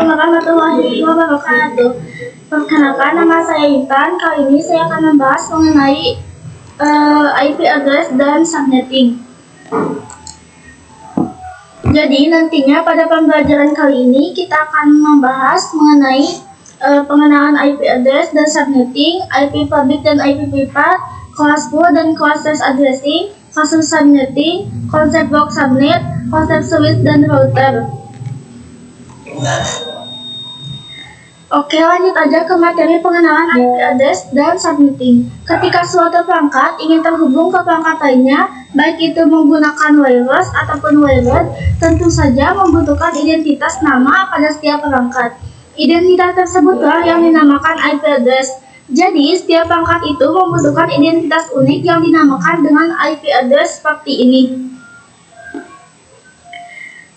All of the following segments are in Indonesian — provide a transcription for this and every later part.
warahmatullahi wabarakatuh. Perkenalkan, nama saya Intan. Kali ini saya akan membahas mengenai IP address dan subnetting. Jadi nantinya pada pembelajaran kali ini kita akan membahas mengenai pengenalan IP address dan subnetting, IP public dan IP private, kelas pool dan kelas trace addressing, kasus subnetting, konsep box subnet, konsep switch dan router. Oke, lanjut aja ke materi pengenalan IP address dan subnetting. Ketika suatu perangkat ingin terhubung ke perangkat lainnya, baik itu menggunakan wireless ataupun wired, tentu saja membutuhkan identitas nama pada setiap perangkat. Identitas tersebutlah yang dinamakan IP address. Jadi, setiap perangkat itu membutuhkan identitas unik yang dinamakan dengan IP address seperti ini.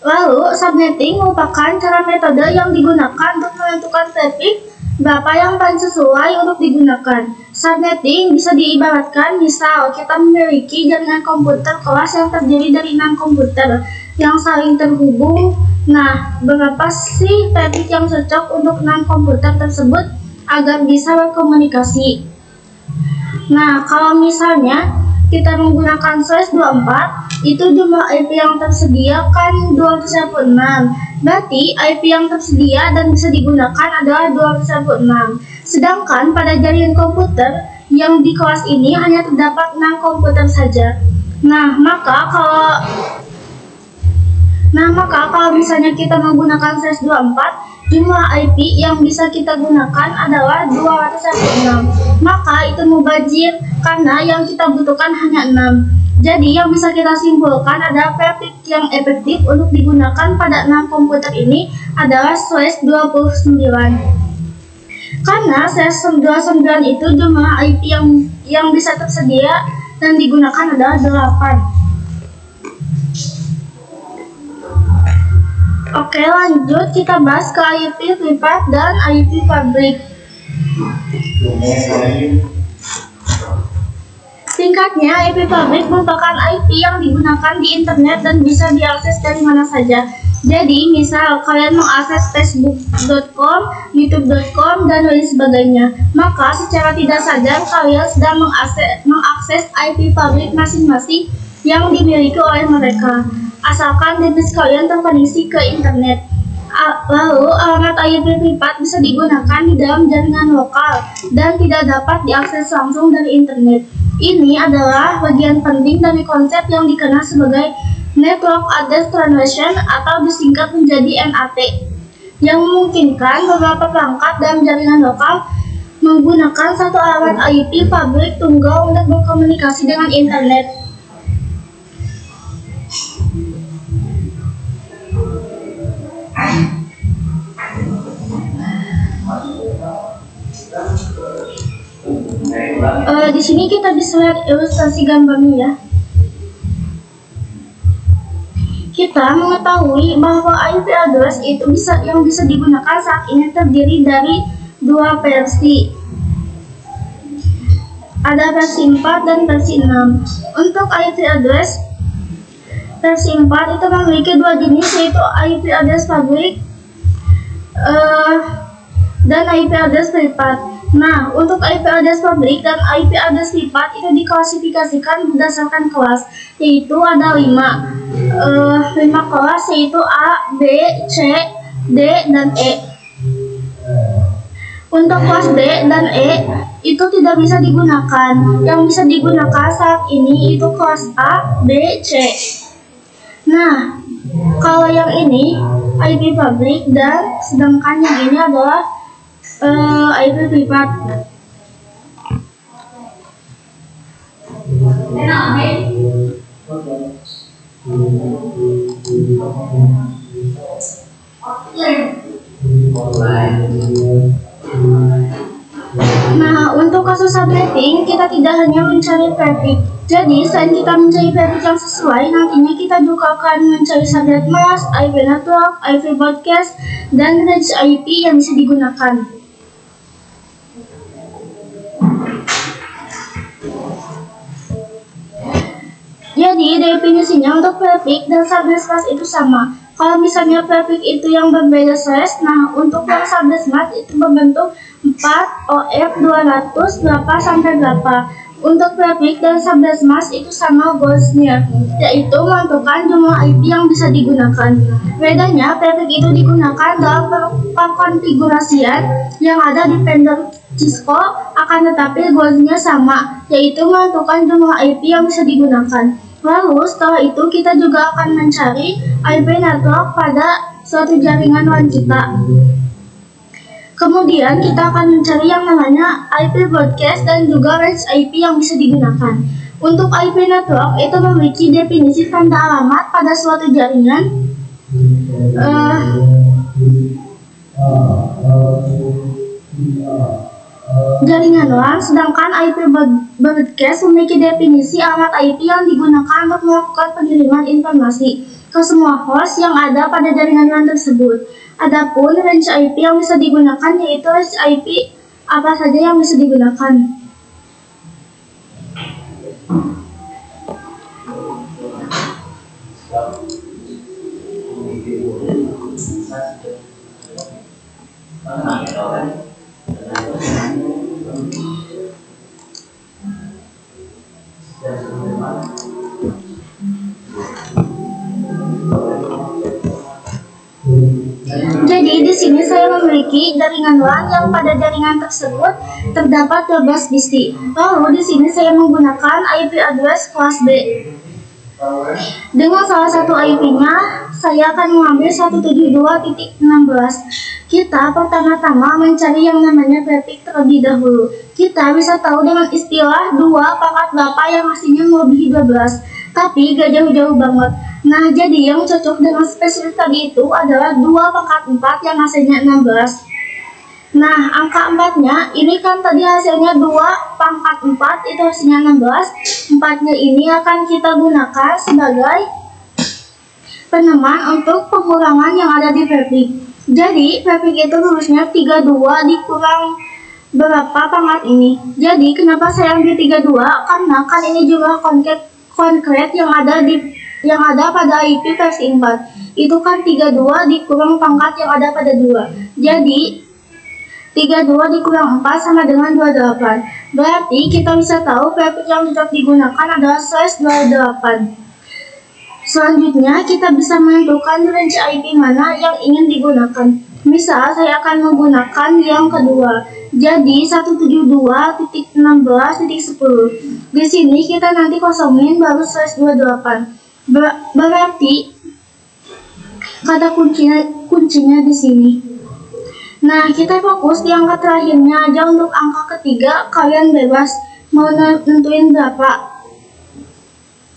Lalu, subnetting merupakan cara metode yang digunakan untuk menentukan traffic berapa yang paling sesuai untuk digunakan. Subnetting bisa diibaratkan misal kita memiliki jaringan komputer kelas yang terdiri dari 6 komputer yang saling terhubung. Nah, berapa sih traffic yang cocok untuk 6 komputer tersebut agar bisa berkomunikasi? Nah, kalau misalnya kita menggunakan slash 24, itu jumlah IP yang tersedia kan 256. Berarti IP yang tersedia dan bisa digunakan adalah 256. Sedangkan pada jaringan komputer yang di kelas ini hanya terdapat 6 komputer saja. Nah, maka kalau misalnya kita menggunakan slash 24, jumlah IP yang bisa kita gunakan adalah 256. Maka itu mubazir karena yang kita butuhkan hanya 6. Jadi yang bisa kita simpulkan adalah traffic yang efektif untuk digunakan pada 6 komputer ini adalah slash 29. Karena slash 29 itu jumlah IP yang bisa tersedia dan digunakan adalah 8. Oke, lanjut kita bahas ke IP private dan IP public. Singkatnya, IP public merupakan IP yang digunakan di internet dan bisa diakses dari mana saja. Jadi, misal kalian mengakses facebook.com, youtube.com, dan lain sebagainya, maka secara tidak sadar kalian sedang mengakses IP public masing-masing yang dimiliki oleh mereka. Asalkan device kalian terkoneksi ke internet. Lalu, alamat IP private bisa digunakan di dalam jaringan lokal dan tidak dapat diakses langsung dari internet. Ini adalah bagian penting dari konsep yang dikenal sebagai Network Address Translation atau disingkat menjadi NAT, yang memungkinkan beberapa perangkat dalam jaringan lokal menggunakan satu alamat IP publik tunggal untuk berkomunikasi dengan internet. Di sini kita bisa lihat ilustrasi gambarnya ya. Kita mengetahui bahwa IP address itu yang bisa digunakan saat ini terdiri dari dua versi. Ada versi 4 dan versi 6. Untuk IP address versi 4 itu memiliki dua jenis, yaitu IP address public dan IP address private. Nah, untuk IP address public dan IP address private itu diklasifikasikan berdasarkan kelas, yaitu ada 5 kelas, yaitu A, B, C, D, dan E. Untuk kelas B dan E itu tidak bisa digunakan. Yang bisa digunakan saat ini itu kelas A, B, C. Nah, kalau yang ini IP public dan sedangkan yang ini adalah IP private. Nah, untuk kasus subnetting kita tidak hanya mencari traffic. Jadi, selain kita mencari traffic yang sesuai, nantinya kita juga akan mencari subnet mask, IP network, IP broadcast, dan range IP yang bisa digunakan. Jadi definisinya untuk traffic dan subnet class itu sama. Kalau misalnya prefix itu yang berbeda slash, nah untuk yang subdesmas itu berbentuk 4 OF 200 berapa sampai berapa. Untuk prefix dan subdesmas itu sama goalsnya, yaitu menentukan jumlah IP yang bisa digunakan. Bedanya prefix itu digunakan dalam pengkonfigurasian yang ada di vendor Cisco, akan tetapi goalsnya sama, yaitu menentukan jumlah IP yang bisa digunakan. Lalu setelah itu kita juga akan mencari IP network pada suatu jaringan WAN kita. Kemudian kita akan mencari yang namanya IP broadcast dan juga range IP yang bisa digunakan. Untuk IP network itu memiliki definisi tanda alamat pada suatu jaringan. Jaringan LAN, sedangkan IP broadcast memiliki definisi alamat IP yang digunakan untuk melakukan pengiriman informasi ke semua host yang ada pada jaringan LAN tersebut. Adapun range IP yang bisa digunakan yaitu range IP apa saja yang bisa digunakan. Jadi di sini saya memiliki jaringan LAN yang pada jaringan tersebut terdapat 12 bit. Lalu di sini saya menggunakan IP address kelas B. Dengan salah satu IP-nya, saya akan mengambil 172.16. Kita pertama-tama mencari yang namanya prefix terlebih dahulu. Kita bisa tahu dengan istilah 2 pangkat berapa yang hasilnya melebihi 12, tapi gak jauh-jauh banget. Nah, jadi yang cocok dengan spesifik tadi itu adalah 2 pangkat 4 yang hasilnya 16. Nah, angka 4-nya ini kan tadi hasilnya 2 pangkat 4 itu hasilnya 16. 4-nya ini akan kita gunakan sebagai peneman untuk pengurangan yang ada di prefix. Jadi, prefix itu rumusnya 32 dikurang berapa pangkat ini. Jadi, kenapa saya ambil 32? Karena kan ini jumlah konkret yang ada pada IP versi 4. Itu kan 32 dikurang pangkat yang ada pada 2. Jadi 32 dikurang 4 sama dengan 28. Berarti kita bisa tahu prefix yang cocok digunakan adalah /28. Selanjutnya kita bisa menentukan range IP mana yang ingin digunakan. Misal saya akan menggunakan yang kedua. Jadi 172.16.10. Di sini kita nanti kosongin baru /28. Berarti kata kuncinya di sini. Nah, kita fokus di angka terakhirnya aja. Untuk angka ketiga, kalian bebas mau nentuin berapa.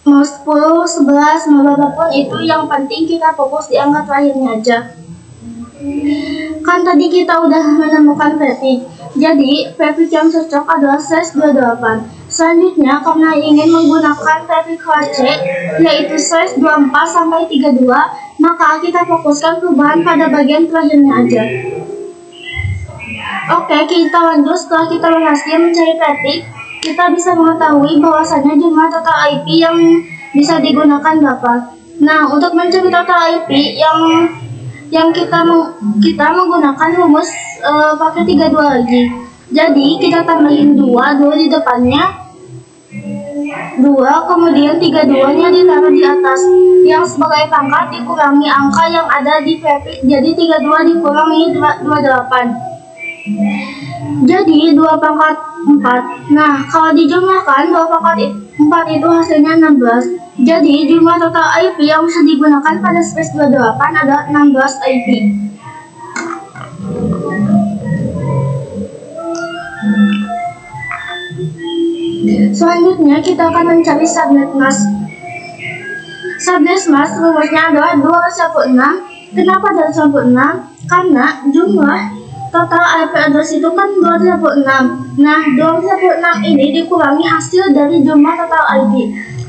Mau 10, 11, mau berapapun itu, yang penting kita fokus di angka terakhirnya aja. Kan tadi kita udah menemukan prefix. Jadi, prefix yang cocok adalah /28. Selanjutnya, karena ingin menggunakan prefix kelas C, yaitu /24 sampai 32, maka kita fokuskan perubahan pada bagian terakhirnya aja. Oke, kita lanjut. Setelah kita berhasil mencari prefix, kita bisa mengetahui bahwasannya jumlah total IP yang bisa digunakan berapa. Nah, untuk mencari total IP yang kita menggunakan rumus pakai 32 lagi. Jadi kita tambahin 2 di depannya, 2, kemudian 32-nya ditaruh di atas, yang sebagai pangkat dikurangi angka yang ada di prefix. Jadi 32 dikurangi 28. Jadi 2 pangkat 4. Nah, kalau dijumlahkan 2 pangkat 4 itu hasilnya 16. Jadi jumlah total IP yang bisa digunakan pada space 28 adalah 16 IP. Selanjutnya kita akan mencari subnet mask. Subnet mask rumusnya adalah 216. Kenapa 216? Karena jumlah total IP address itu kan 256. Nah, 256 ini dikurangi hasil dari jumlah total IP.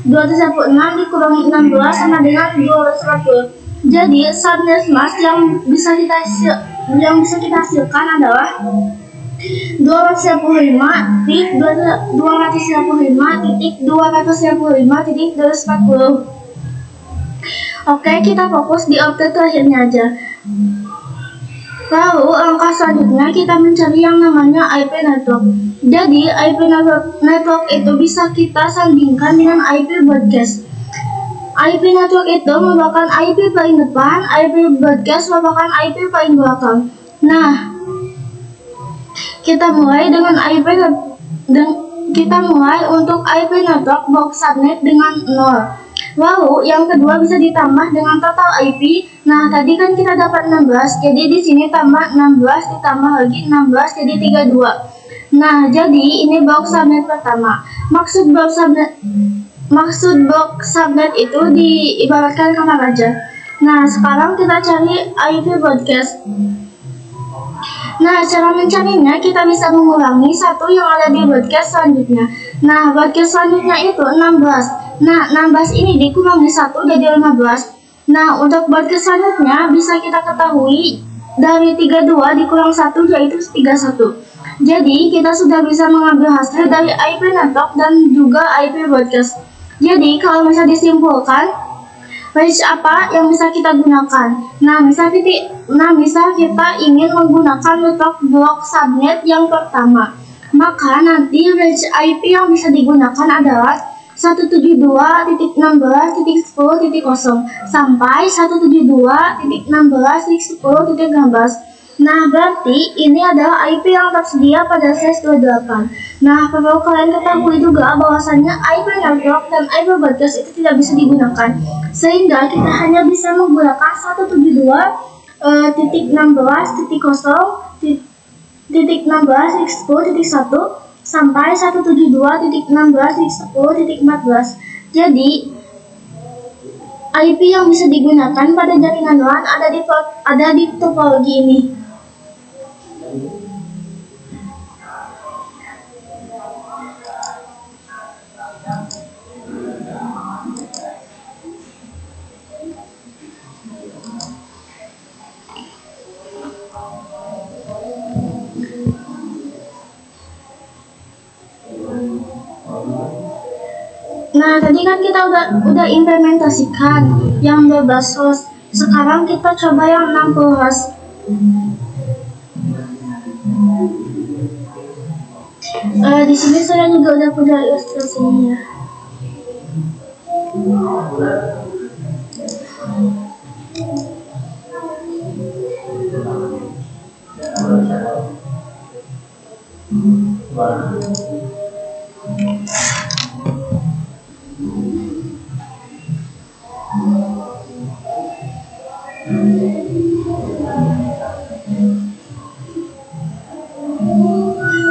256 dikurangi 16 sama dengan 240. Jadi subnet mask yang bisa kita hasilkan adalah 255.255.240. Oke, kita fokus di update terakhirnya aja. Lalu langkah selanjutnya kita mencari yang namanya IP network. Jadi IP network itu bisa kita sandingkan dengan IP broadcast. IP network itu merupakan IP paling depan, IP broadcast merupakan IP paling belakang. Nah, kita mulai untuk IP network box subnet dengan 0. Lalu yang kedua bisa ditambah dengan total IP. Nah, tadi kan kita dapat 16, jadi di sini tambah 16 ditambah lagi 16 jadi 32. Nah, jadi ini box subnet pertama. Maksud box subnet itu diibaratkan kamar aja. Nah, sekarang kita cari IP broadcast. Nah, cara mencarinya kita bisa mengulangi satu yang ada di broadcast selanjutnya. Nah, broadcast selanjutnya itu 16. Nah, 16 ini dikurangi 1 jadi 15. Nah, untuk broadcast selanjutnya bisa kita ketahui dari 32 dikurang 1 yaitu 31. Jadi, kita sudah bisa mengambil hasil dari IP network dan juga IP broadcast. Jadi, kalau bisa disimpulkan, range apa yang bisa kita gunakan? Nah, misal kita ingin menggunakan network block subnet yang pertama, maka nanti range IP yang bisa digunakan adalah 172.16.10.0 sampai 172.16.10.16. Nah, berarti ini adalah IP yang tersedia pada SES28. Nah, perlu kalian ketahui juga bahwasannya IP network dan IP broadcast itu tidak bisa digunakan, sehingga kita hanya bisa menggunakan 172.16.10.1 sampai 172.16.10.14. Jadi, IP yang bisa digunakan pada jaringan LAN ada di topologi ini. Nah, tadi kan kita udah implementasikan yang 12 host. Sekarang kita coba yang 60 host. Di sini saya juga udah punya ilustrasinya.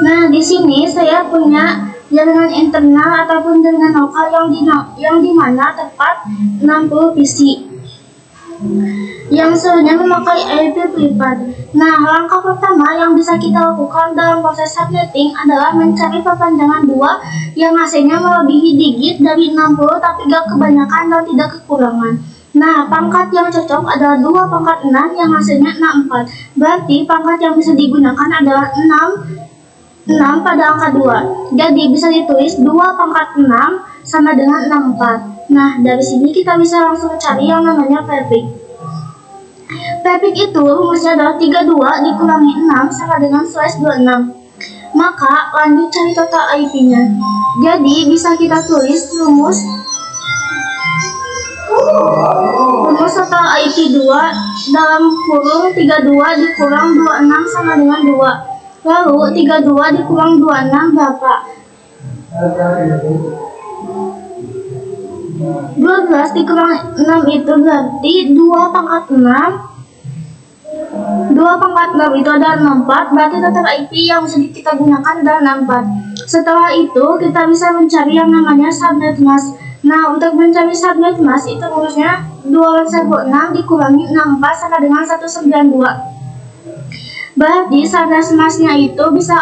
Nah, di sini saya punya jaringan internal ataupun jaringan lokal yang dimana terdapat 60 PC yang seluruhnya memakai IP privat. Nah, langkah pertama yang bisa kita lakukan dalam proses subnetting adalah mencari perpanjangan 2 yang hasilnya melebihi digit dari 60 tapi gak kebanyakan dan tidak kekurangan. Nah, pangkat yang cocok adalah 2 pangkat 6 yang hasilnya 64. Berarti pangkat yang bisa digunakan adalah 6 pada angka 2. Jadi bisa ditulis 2 pangkat 6 sama dengan 64. Nah, dari sini kita bisa langsung cari yang namanya perfect. Perfect itu rumusnya adalah 32 dikurangi 6 sama dengan /26. Maka lanjut cari total IP-nya. Jadi bisa kita tulis rumus total IP 2 dalam kurung 32 dikurang 26 sama dengan 2. Lalu 32 dikurang 26 berapa? 12 dikurang 6 itu berarti 2 pangkat 6. 2 pangkat 6 itu adalah 64, berarti total IP yang bisa kita gunakan adalah 64. Setelah itu kita bisa mencari yang namanya subnet mask. Nah, untuk mencari subnet mask itu rumusnya 2/6 dikurangi 64 sama dengan 192. Berarti subnet masknya itu bisa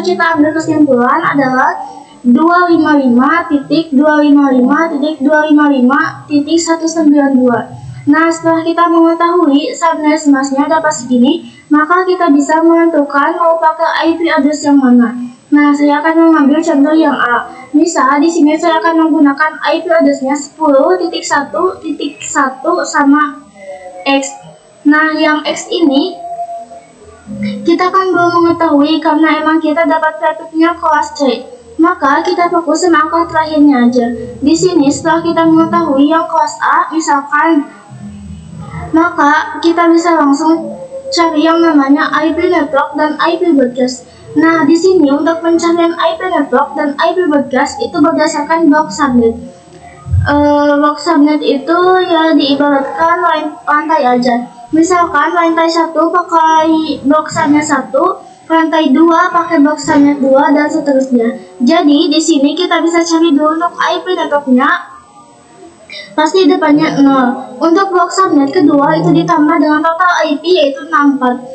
kita ambil kesimpulan adalah 255.255.255.192. Nah, setelah kita mengetahui subnet masknya dapat segini, maka kita bisa menentukan mau pakai IP address yang mana. Nah, saya akan mengambil contoh yang A. Misal di sini saya akan menggunakan IP address-nya 10.1.1 sama X. Nah, yang X ini kita kan belum mengetahui karena emang kita dapat trafficnya kelas C. Maka kita fokus sama angka terakhirnya aja. Di sini setelah kita mengetahui yang kelas A, misalkan, maka kita bisa langsung cari yang namanya IP network dan IP broadcast. Nah, di sini untuk pencarian IP network dan IP broadcast itu berdasarkan box subnet. Box subnet itu ya diibaratkan lantai aja. Misalkan lantai 1 pakai box subnet 1, lantai 2 pakai box subnet 2 dan seterusnya. Jadi di sini kita bisa cari dulu untuk IP networknya. Pasti depannya 0. Untuk box subnet kedua itu ditambah dengan total IP yaitu 64.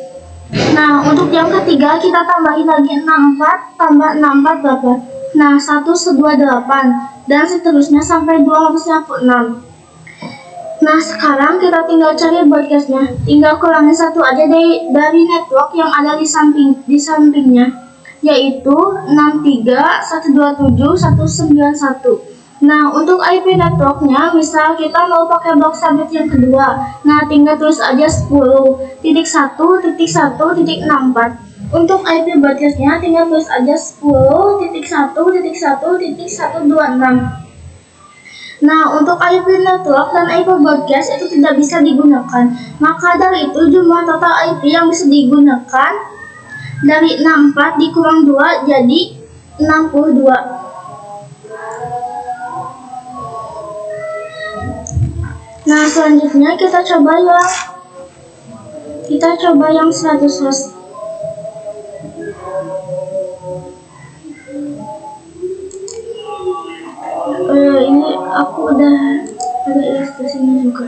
Nah, untuk yang ketiga kita tambahin lagi 64 tambah 64 berapa? Nah, 128 dan seterusnya sampai 256. Nah, sekarang kita tinggal cari broadcastnya. Tinggal kurangi satu aja dari network yang ada di sampingnya, yaitu 63.127.191. Nah, untuk IP networknya, misal kita mau pakai box subnet yang kedua, nah tinggal tulis aja 10.1.1.64. Untuk IP broadcastnya, tinggal tulis aja 10.1.1.126. Nah, untuk IP network dan IP broadcast itu tidak bisa digunakan. Maka dari itu jumlah total IP yang bisa digunakan dari 64 dikurang 2 jadi 62. Nah, selanjutnya kita coba yang 100 host. Ini aku udah ada ilustrasinya juga.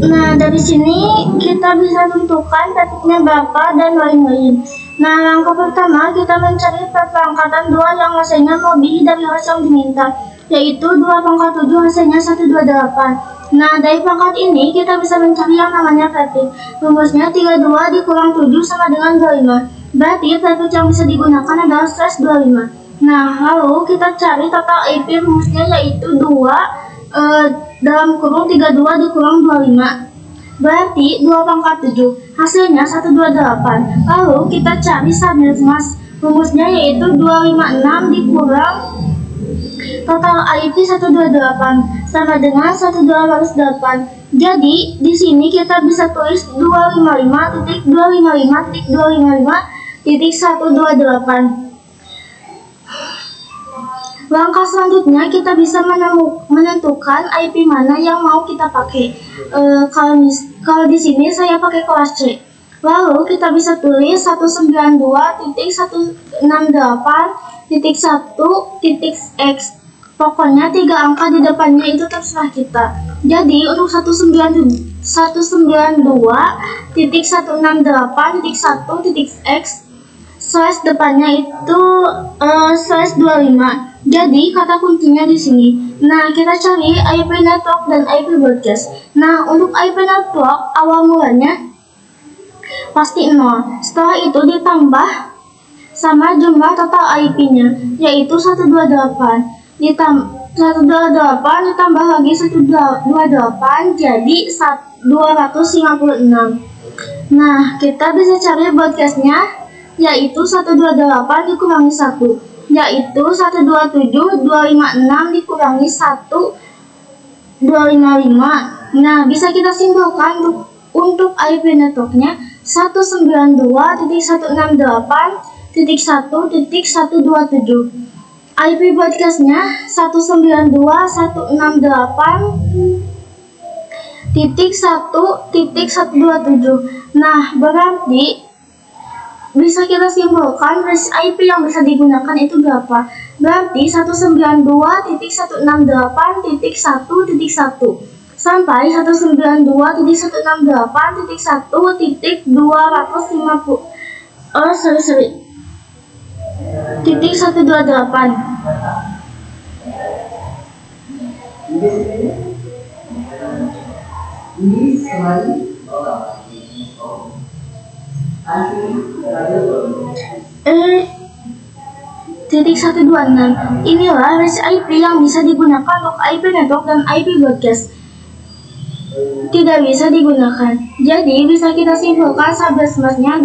Nah, dari sini kita bisa tentukan trafficnya berapa dan lain-lain. Nah, langkah pertama kita mencari perangkatan 2 yang hasilnya melebihi dari hasil yang diminta, yaitu 2/7 hasilnya 128. Nah, dari pangkat ini kita bisa mencari yang namanya traffic. Rumusnya 32 dikurang 7 sama dengan 25. Berarti traffic yang bisa digunakan adalah /25. Nah, lalu kita cari total IP, rumusnya yaitu 2 (32 dikurang 25). Berarti 2/7, hasilnya 128. Lalu kita cari subnet mask, rumusnya yaitu 256 dikurang total IP 128 sama dengan 1208. Jadi di sini kita bisa tulis 255.255.255.128. Langkah selanjutnya kita bisa menentukan IP mana yang mau kita pakai. Kalau di sini saya pakai kelas C. Lalu kita bisa tulis 192.168.1.x. Pokoknya 3 angka di depannya itu terserah kita. Jadi untuk 192.168.1.x /depannya itu /25. Jadi kata kuncinya di sini. Nah, kita cari IP network dan IP broadcast. Nah, untuk IP network awal mulanya pasti 0. Setelah itu ditambah sama jumlah total IP-nya, yaitu 128. 128 ditambah lagi 128 jadi 256. Nah, kita bisa cari broadcastnya, yaitu 128 dikurangi 1, yaitu 127.256 dikurangi 1.255. Nah, bisa kita simpulkan untuk IP networknya 192.168.1.127. IP broadcastnya 192.168.1.127. Nah, berarti bisa kita simpulkan IP yang bisa digunakan itu berapa? Berarti 192.168.1.1. sampai 192.168.1.250 titik 128. Titik 126. Inilah range IP yang bisa digunakan untuk IP network dan IP broadcast. Tidak bisa digunakan. Jadi bisa kita simpulkan subnetnya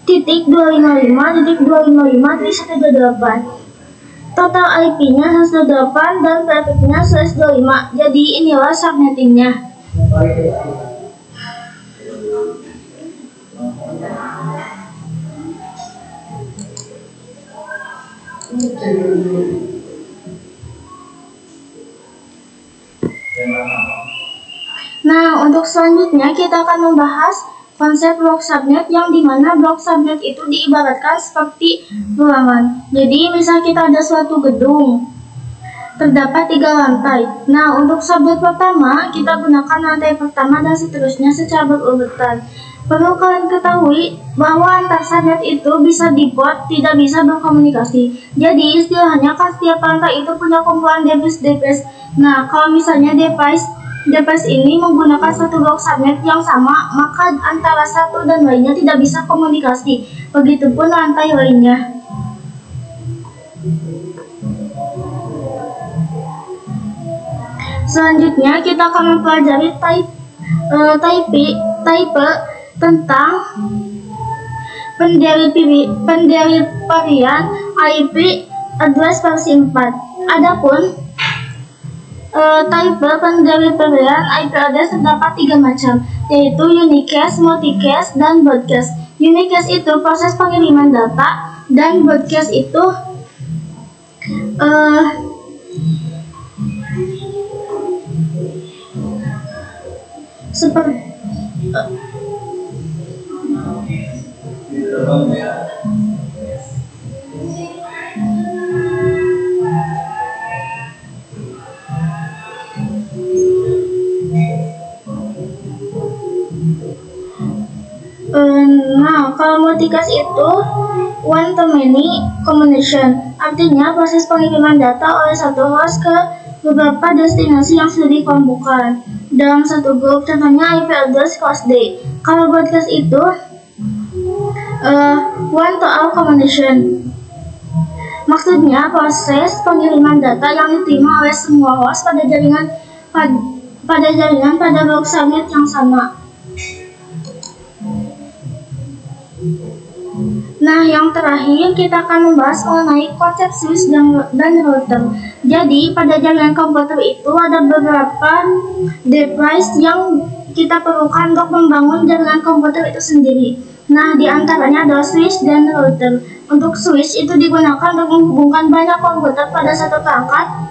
255.255.255.128. Total IP-nya 128 dan traffic-nya 125. Jadi inilah subnettingnya. Nah, untuk selanjutnya kita akan membahas konsep blok subnet, yang dimana blok subnet itu diibaratkan seperti ruangan. Jadi misal kita ada suatu gedung, terdapat 3 lantai. Nah, untuk subnet pertama kita gunakan lantai pertama dan seterusnya secara berurutan. Perlu kalian ketahui bahwa antar subnet itu bisa di-port, tidak bisa berkomunikasi. Jadi istilahnya kan setiap lantai itu punya kumpulan device. Nah, kalau misalnya device ini menggunakan satu blok subnet yang sama, maka antara satu dan lainnya tidak bisa komunikasi. Begitupun lantai lainnya. Selanjutnya kita akan mempelajari type tentang penderivasian IP address versi 4. Adapun type penderivasian IP address terdapat 3 macam, yaitu unicast, multicast, dan broadcast. Unicast itu proses pengiriman data, dan broadcast itu seperti nah, kalau multicast itu one to many communication, artinya proses pengiriman data oleh satu host ke beberapa destinasi yang sudah dikelompokkan dalam satu grup, contohnya IP address class D. Kalau broadcast itu one to all communication, maksudnya proses pengiriman data yang diterima oleh semua host pada jaringan pada blok subnet yang sama. Nah, yang terakhir kita akan membahas mengenai konsep switch dan router. Jadi, pada jaringan komputer itu ada beberapa device yang kita perlukan untuk membangun jaringan komputer itu sendiri. Nah, di antaranya adalah switch dan router. Untuk switch itu digunakan untuk menghubungkan banyak komputer pada satu perangkat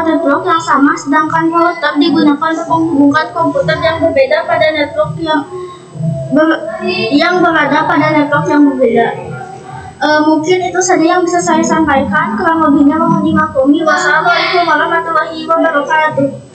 network yang sama, sedangkan router digunakan untuk menghubungkan komputer yang berbeda pada network yang berada pada network yang berbeda. Mungkin itu saja yang bisa saya sampaikan. Kurang lebihnya mohon dimaklumi. Wassalamualaikum warahmatullahi wabarakatuh.